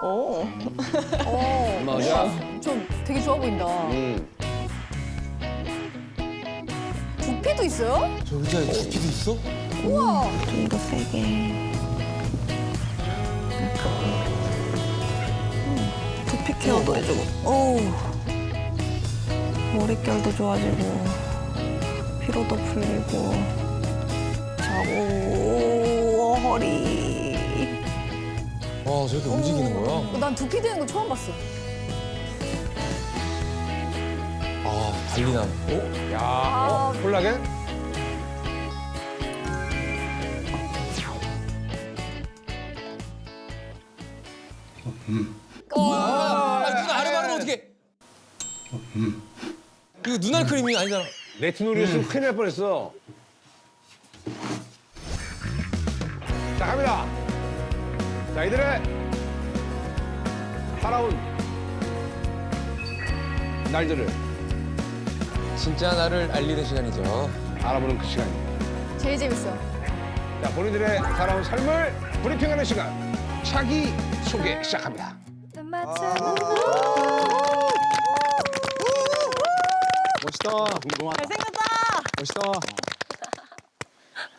오. 맞아. 좀 되게 좋아 보인다. 두피도 있어요? 저 의자에 두피도 있어? 우와. 좀 더 세게. 두피 케어도 해주고. 어우. 머릿결도 좋아지고. 피로도 풀리고. 자고. 허리. 와, 저렇게 움직이는 거야? 난 두피 되는 거 처음 봤어. 아, 관리남. 야, 콜라겐? 눈 아래 바르면 어떡해? 이거 눈알 크림이 아니잖아. 레티놀이었으면 큰일 날 뻔했어. 자, 갑니다. 자, 이들의 살아온 날들을 진짜 나를 알리는 시간이죠. 알아보는 그 시간입니다. 제일 재밌어. 자, 본인들의 살아온 삶을 브리핑하는 시간. 차기 소개 시작합니다. 멋있다. 잘생겼다. 멋있다.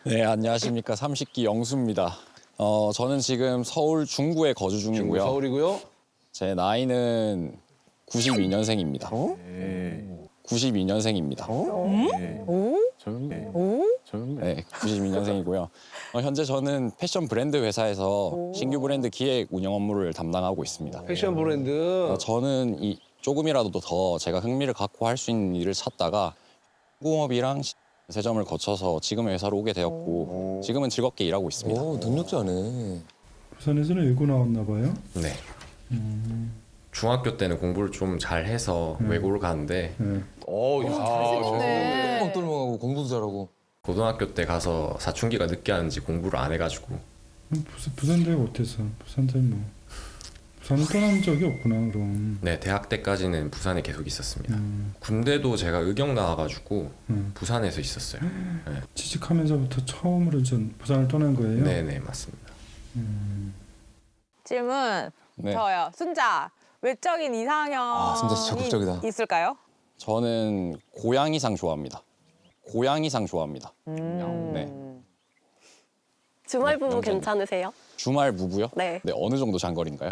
네, 안녕하십니까. 30기 영수입니다. 저는 지금 서울 중구에 거주 중구 중이고요. 서울이고요. 제 나이는 92년생입니다. 92년생입니다. 젊네. 젊네. 네, 92년생이고요. 현재 저는 패션 브랜드 회사에서 신규 브랜드 기획 운영 업무를 담당하고 있습니다. 패션 브랜드. 저는 조금이라도 더 제가 흥미를 갖고 할 수 있는 일을 찾다가 공업이랑 세점을 거쳐서 지금의 회사로 오게 되었고 지금은 즐겁게 일하고 있습니다. 오, 능력자네. 부산에서는 외고 나왔나 봐요? 네. 중학교 때는 공부를 좀 잘해서 외고를 가는데 네. 잘생겼네. 똘망똘망하고 공부도 잘하고. 고등학교 때 가서 사춘기가 늦게 하는지 공부를 안 해가지고 부산대 어때서? 부산대 뭐 부산을 떠난 적이 없구나 그럼. 네, 대학 때까지는 부산에 계속 있었습니다. 군대도 제가 의경 나와가지고 부산에서 있었어요. 네. 취직하면서부터 처음으로 전 부산을 떠난 거예요? 네네, 맞습니다. 질문 네. 저요. 순자 외적인 이상형이 진짜 적극적이다. 있을까요? 저는 고양이상 좋아합니다. 고양이상 좋아합니다. 네. 주말 부부 영상이. 괜찮으세요? 주말 부부요? 네. 네, 어느 정도 장거리인가요?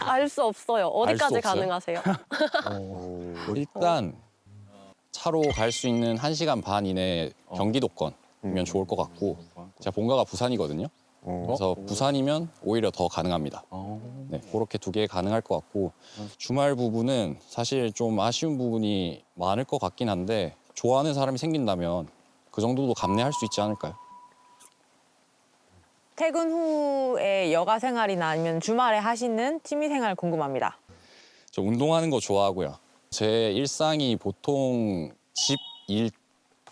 알 수 없어요. 어디까지 없어요? 가능하세요? 일단 차로 갈 수 있는 1시간 반 이내 경기도권이면 좋을 것 같고 제가 본가가 부산이거든요. 그래서 부산이면 오히려 더 가능합니다. 네, 그렇게 두 개 가능할 것 같고 주말 부부는 사실 좀 아쉬운 부분이 많을 것 같긴 한데 좋아하는 사람이 생긴다면 그 정도도 감내할 수 있지 않을까요? 퇴근 후에 여가 생활이나 아니면 주말에 하시는 취미 생활 궁금합니다. 저 운동하는 거 좋아하고요. 제 일상이 보통 집, 일,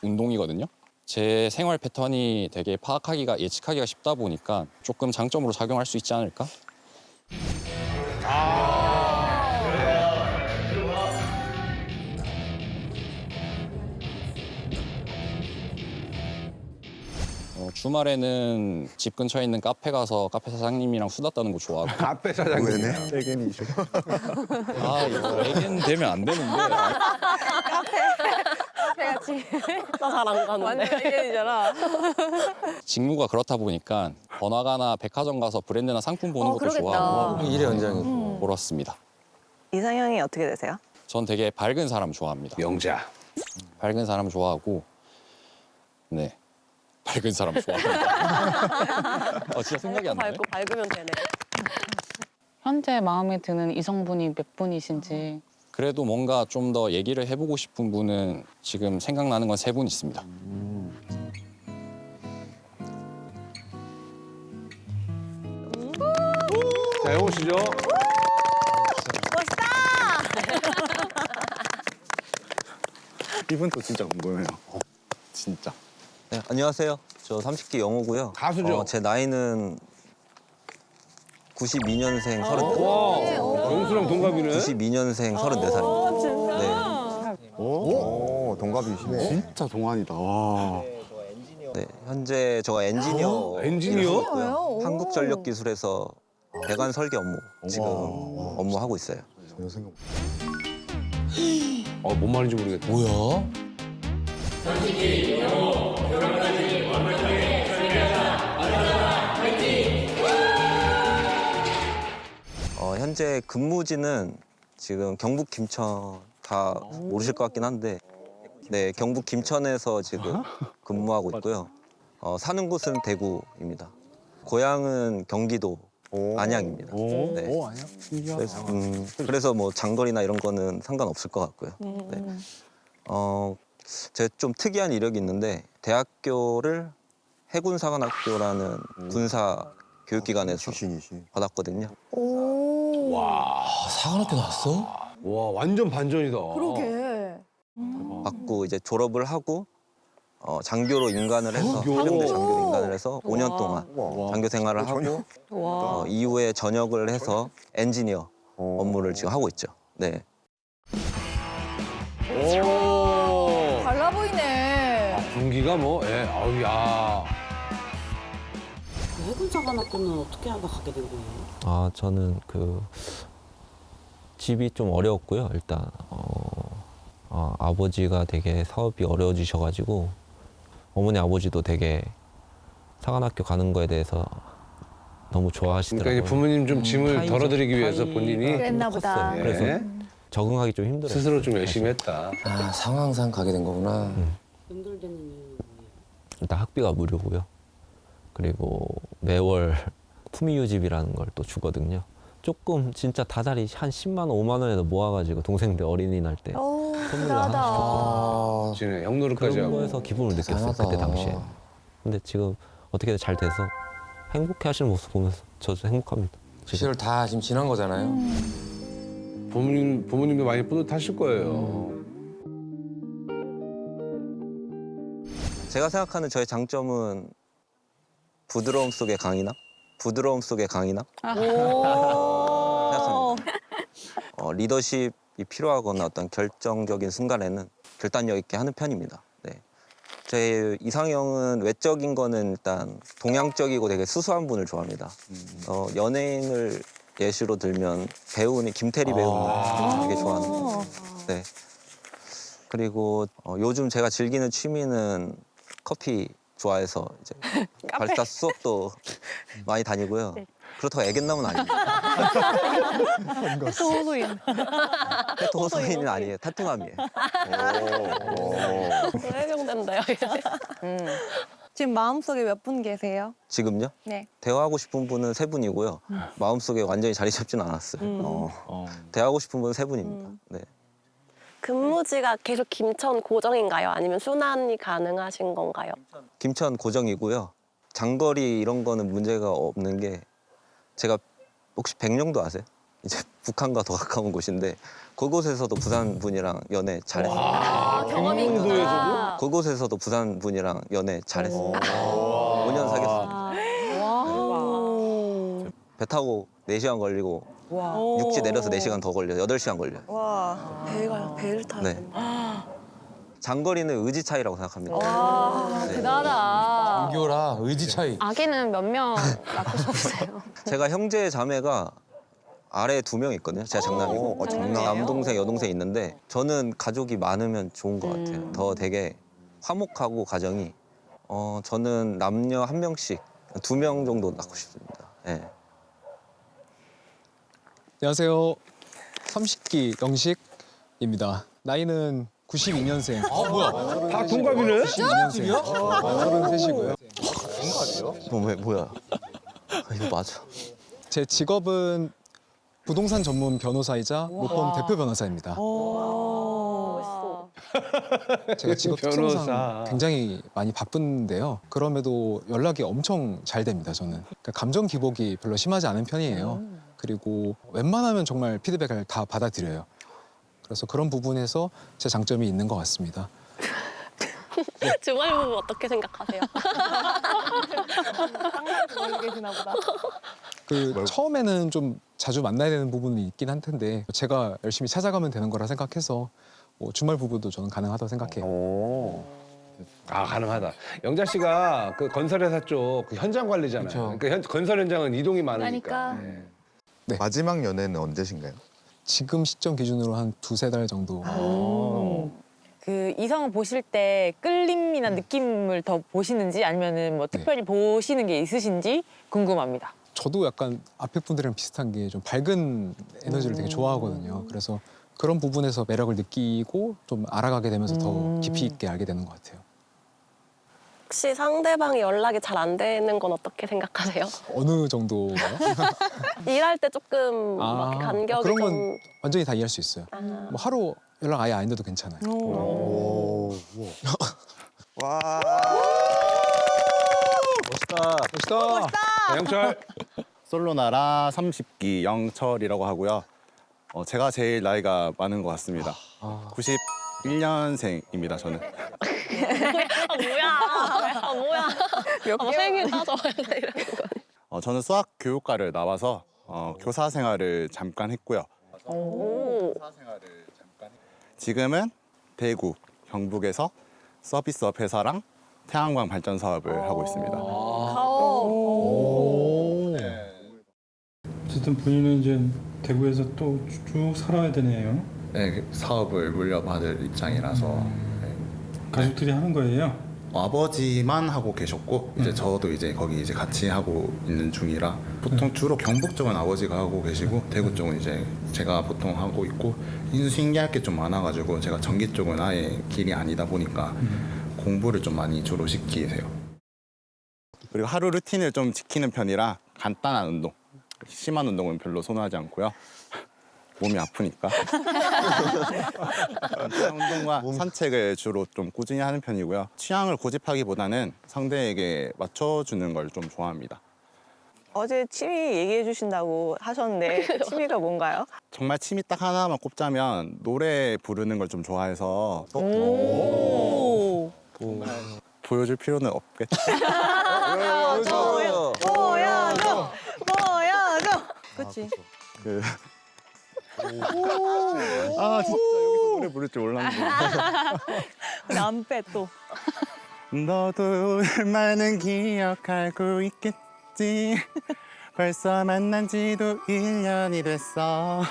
운동이거든요. 제 생활 패턴이 되게 예측하기가 쉽다 보니까 조금 장점으로 작용할 수 있지 않을까? 주말에는 집 근처에 있는 카페 가서 카페 사장님이랑 수다 떠는 거 좋아하고. 카페 사장님. 이거 애견 되면 안 되는데. 같이 나 잘 안 가는데. 완전 의견이잖아. 직무가 그렇다 보니까 번화가나 백화점 가서 브랜드나 상품 보는 것도 그러겠다. 좋아하고 일의 연장이고. 그렇습니다. 이상형이 어떻게 되세요? 전 되게 밝은 사람 좋아합니다. 명자. 밝은 사람 좋아하고 네 밝은 사람 좋아합니다. 진짜 생각이 안 나네. 밝고 밝으면 되네. 현재 마음에 드는 이성분이 몇 분이신지. 그래도 뭔가 좀 더 얘기를 해보고 싶은 분은 지금 생각나는 건 3분 있습니다. 자, 해보시죠. 이분 또 진짜 궁금해요. 진짜. 네, 안녕하세요. 저 30기 영호고요. 가수죠? 제 나이는 92년생 34살. 와, 영수랑 동갑이네. 92년생 34살입니다. 네. 오, 동갑이시네. 진짜 동안이다. 와. 네, 현재 제가 엔지니어. 엔지니어? 일을 하고 있고요. 한국전력기술에서 배관 설계 업무 지금 업무하고 있어요. 전혀 생각 못. 뭔 말인지 모르겠다. 뭐야? 현재 근무지는 지금 경북 김천 다 모르실 것 같긴 한데 네 경북 김천에서 지금 근무하고 있고요. 사는 곳은 대구입니다. 고향은 경기도 안양입니다. 네. 안양? 그래서 뭐 장거리나 이런 거는 상관없을 것 같고요. 네. 제가 좀 특이한 이력이 있는데 대학교를 해군사관학교라는 군사 교육기관에서 출신이시. 받았거든요. 와, 사관학교 나왔어? 와 완전 반전이다. 그러게. 받고 이제 졸업을 하고 장교로 인간을 해서 장교? 해병대 장교로 인간을 해서 5년 동안 와. 장교 생활을 하고 이후에 전역을 해서 엔지니어 업무를 지금 하고 있죠. 네. 오. 달라 보이네. 군기가 뭐, 예, 아우, 야. 해군사관학교는 어떻게 하다 가게 된 거예요? 저는 집이 좀 어려웠고요. 일단 아버지가 되게 사업이 어려워지셔가지고 어머니 아버지도 되게 사관학교 가는 거에 대해서 너무 좋아하시더라고요. 그러니까 이제 부모님 좀 짐을 덜어드리기 위해서 본인이 그랬나 보다. 컸어요. 그래서 예. 적응하기 좀 힘들어요. 스스로 좀 열심히 했다. 아, 상황상 가게 된 거구나. 연결되는 이유는 일단 학비가 무료고요. 그리고 매월 품위유지비라는 걸 또 주거든요. 조금 진짜 다달이 한 10만 원, 5만 원에도 모아가지고 동생들 어린이날 때 선물을 하나씩 줬거든요. 진짜 형 노릇까지 그런 하고. 거에서 기분을 느꼈어요. 이상하다. 그때 당시에. 근데 지금 어떻게든 잘 돼서 행복해 하시는 모습 보면서 저도 행복합니다. 시절 다 지금 지난 거잖아요. 부모님도 많이 뿌듯하실 거예요. 제가 생각하는 저의 장점은 부드러움 속의 강인함? 부드러움 속의 강인함? 생각합니다. 리더십이 필요하거나 어떤 결정적인 순간에는 결단력 있게 하는 편입니다. 네. 제 이상형은 외적인 거는 일단 동양적이고 되게 수수한 분을 좋아합니다. 연예인을 예시로 들면 배우는 김태리 배우는 되게 좋아하는 편이에요. 네. 그리고 요즘 제가 즐기는 취미는 커피 좋아해서 이제 발사 수업도 많이 다니고요. 그렇다고 애견남은 아닙니다. 또 호소인. 태토 호소인은 아니에요. 태토남이에요. 해병된다 여기. 지금 마음속에 몇 분 계세요? 지금요? 네. 대화하고 싶은 분은 3분이고요. 마음속에 완전히 자리 잡지는 않았어요. 대화하고 싶은 분은 3분입니다. 네. 근무지가 계속 김천 고정인가요? 아니면 순환이 가능하신 건가요? 김천 고정이고요. 장거리 이런 거는 문제가 없는 게 제가 혹시 백령도 아세요? 이제 북한과 더 가까운 곳인데 그곳에서도 부산 분이랑 연애 잘했어요. 경험이 있구나. 그곳에서도 부산 분이랑 연애 잘했어요. 5년 사귀었습니다. 배 타고 4시간 걸리고 육지 내려서 4시간 더 걸려요. 8시간 걸려요. 와, 배를 타요. 네. 장거리는 의지 차이라고 생각합니다. 와, 대단하다. 장교라 의지 차이. 아기는 몇 명 낳고 싶으세요? 제가 형제 자매가 아래 2명 있거든요. 제가 장남이고 남동생, 여동생 있는데 저는 가족이 많으면 좋은 것 같아요. 더 되게 화목하고 가정이 저는 남녀 1명씩 2명 정도 낳고 싶습니다. 네. 안녕하세요. 30기 영식입니다. 나이는 92년생. 아 뭐야? 다 동갑이네? 92년생. 33이고요. 뭐야? 이거 맞아. 제 직업은 부동산 전문 변호사이자 로펌 대표 변호사입니다. 제가 직업 변호사. 특성상 굉장히 많이 바쁜데요. 그럼에도 연락이 엄청 잘 됩니다, 저는. 그러니까 감정 기복이 별로 심하지 않은 편이에요. 그리고 웬만하면 정말 피드백을 다 받아들여요. 그래서 그런 부분에서 제 장점이 있는 것 같습니다. 주말 부부 어떻게 생각하세요? 처음에는 좀 자주 만나야 되는 부분이 있긴 할 텐데 제가 열심히 찾아가면 되는 거라 생각해서 주말 부부도 저는 가능하다고 생각해요. 아, 가능하다. 영자 씨가 그 건설회사 쪽 그 현장 관리잖아요. 그쵸. 그러니까 건설 현장은 이동이 많으니까. 그러니까. 네. 네. 마지막 연애는 언제신가요? 지금 시점 기준으로 한 2-3달 정도. 그 이성을 보실 때 끌림이나 느낌을 더 보시는지 아니면은 뭐 특별히 보시는 게 있으신지 궁금합니다. 저도 약간 앞에 분들이랑 비슷한 게 좀 밝은 에너지를 되게 좋아하거든요. 그래서 그런 부분에서 매력을 느끼고 좀 알아가게 되면서 더 깊이 있게 알게 되는 것 같아요. 혹시 상대방이 연락이 잘 안 되는 건 어떻게 생각하세요? 어느 정도요? 일할 때 조금 막 이렇게 간격이 그런 건 좀... 완전히 다 이해할 수 있어요. 뭐 하루 연락 아예 안 해도 괜찮아요. 와. 멋있다. 영철. 솔로나라 30기 영철이라고 하고요. 제가 제일 나이가 많은 것 같습니다. 91년생입니다, 저는. 뭐야. 생일 따져. 저는 수학 교육과를 나와서 교사 생활을 잠깐 했고요. 지금은 대구, 경북에서 서비스업 회사랑 태양광 발전 사업을 하고 있습니다. 어쨌든 본인은 이제 대구에서 또 쭉 살아야 되네요. 네, 사업을 물려받을 입장이라서. 가족들이 하는 거예요? 아버지만 하고 계셨고 이제 저도 이제 거기 이제 같이 하고 있는 중이라 보통 주로 경북 쪽은 아버지가 하고 계시고 대구 쪽은 이제 제가 보통 하고 있고 신기할 게 좀 많아가지고 제가 전기 쪽은 아예 길이 아니다 보니까 공부를 좀 많이 주로 시키세요. 그리고 하루 루틴을 좀 지키는 편이라 간단한 운동, 심한 운동은 별로 선호하지 않고요. 몸이 아프니까. 운동과 산책을 주로 좀 꾸준히 하는 편이고요. 취향을 고집하기보다는 상대에게 맞춰주는 걸 좀 좋아합니다. 어제 취미 얘기해 주신다고 하셨는데 취미가 뭔가요? 정말 취미 딱 하나만 꼽자면 노래 부르는 걸 좀 좋아해서 보여줄 필요는 없겠죠. 보여줘! 그치. 진짜 여기서 노래 부를 줄 몰랐는데. 안 빼 또. 너도 얼마는 기억하고 있겠지. 벌써 만난 지도 1년이 됐어.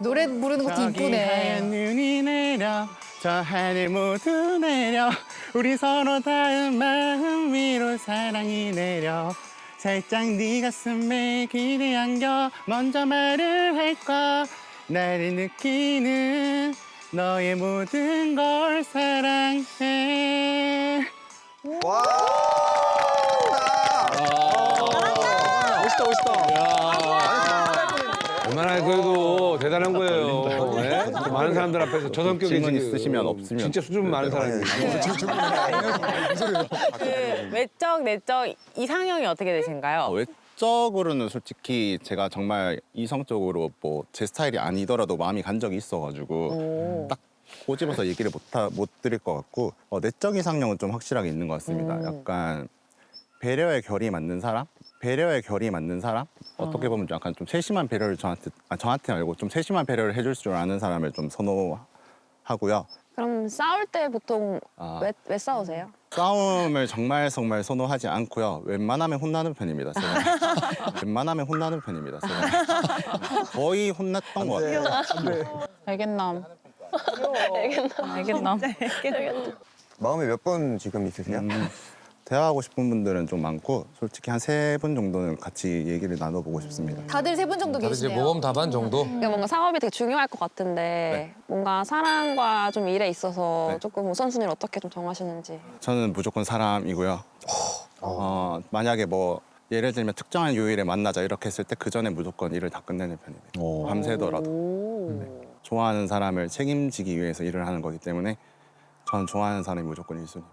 노래 부르는 것도 저기 이쁘네. 하얀 눈이 내려 저 하늘 모두 내려 우리 서로 닿은 마음 위로 사랑이 내려 살짝 네 가슴에 귀를 안겨 먼저 말을 할까 나를 느끼는 너의 모든 걸 사랑해. 와. 얼마나 그래도 대단한 거예요. 네? 많은 사람들 앞에서 저 성격이 질문 지금 있으시면 없으면 진짜 수준 많은 사람이에요. 그 외적, 내적 이상형이 어떻게 되신가요? 외적으로는 솔직히 제가 정말 이성적으로 뭐 제 스타일이 아니더라도 마음이 간 적이 있어가지고 딱 꼬집어서 얘기를 못 드릴 것 같고 내적 이상형은 좀 확실하게 있는 것 같습니다. 약간 배려의 결이 맞는 사람? 어떻게 보면 약간 좀 세심한 배려를 저한테 말고 좀 세심한 배려를 해줄 줄 아는 사람을 좀 선호하고요. 그럼 싸울 때 보통 왜 싸우세요? 싸움을 정말 선호하지 않고요. 웬만하면 혼나는 편입니다. 거의 혼났던 것 같아요. 알겠남. 마음에 몇 번 지금 있으세요? 대화하고 싶은 분들은 좀 많고 솔직히 한 3분 정도는 같이 얘기를 나눠보고 싶습니다. 다들 3분 정도 다들 이제 계시네요. 모범 답안 정도? 그러니까 뭔가 사업이 되게 중요할 것 같은데 뭔가 사랑과 좀 일에 있어서 조금 우선순위를 어떻게 좀 정하시는지. 저는 무조건 사람이고요. 만약에 뭐 예를 들면 특정한 요일에 만나자 이렇게 했을 때 그 전에 무조건 일을 다 끝내는 편입니다. 밤새더라도. 좋아하는 사람을 책임지기 위해서 일을 하는 거기 때문에 전 좋아하는 사람이 무조건 1순위.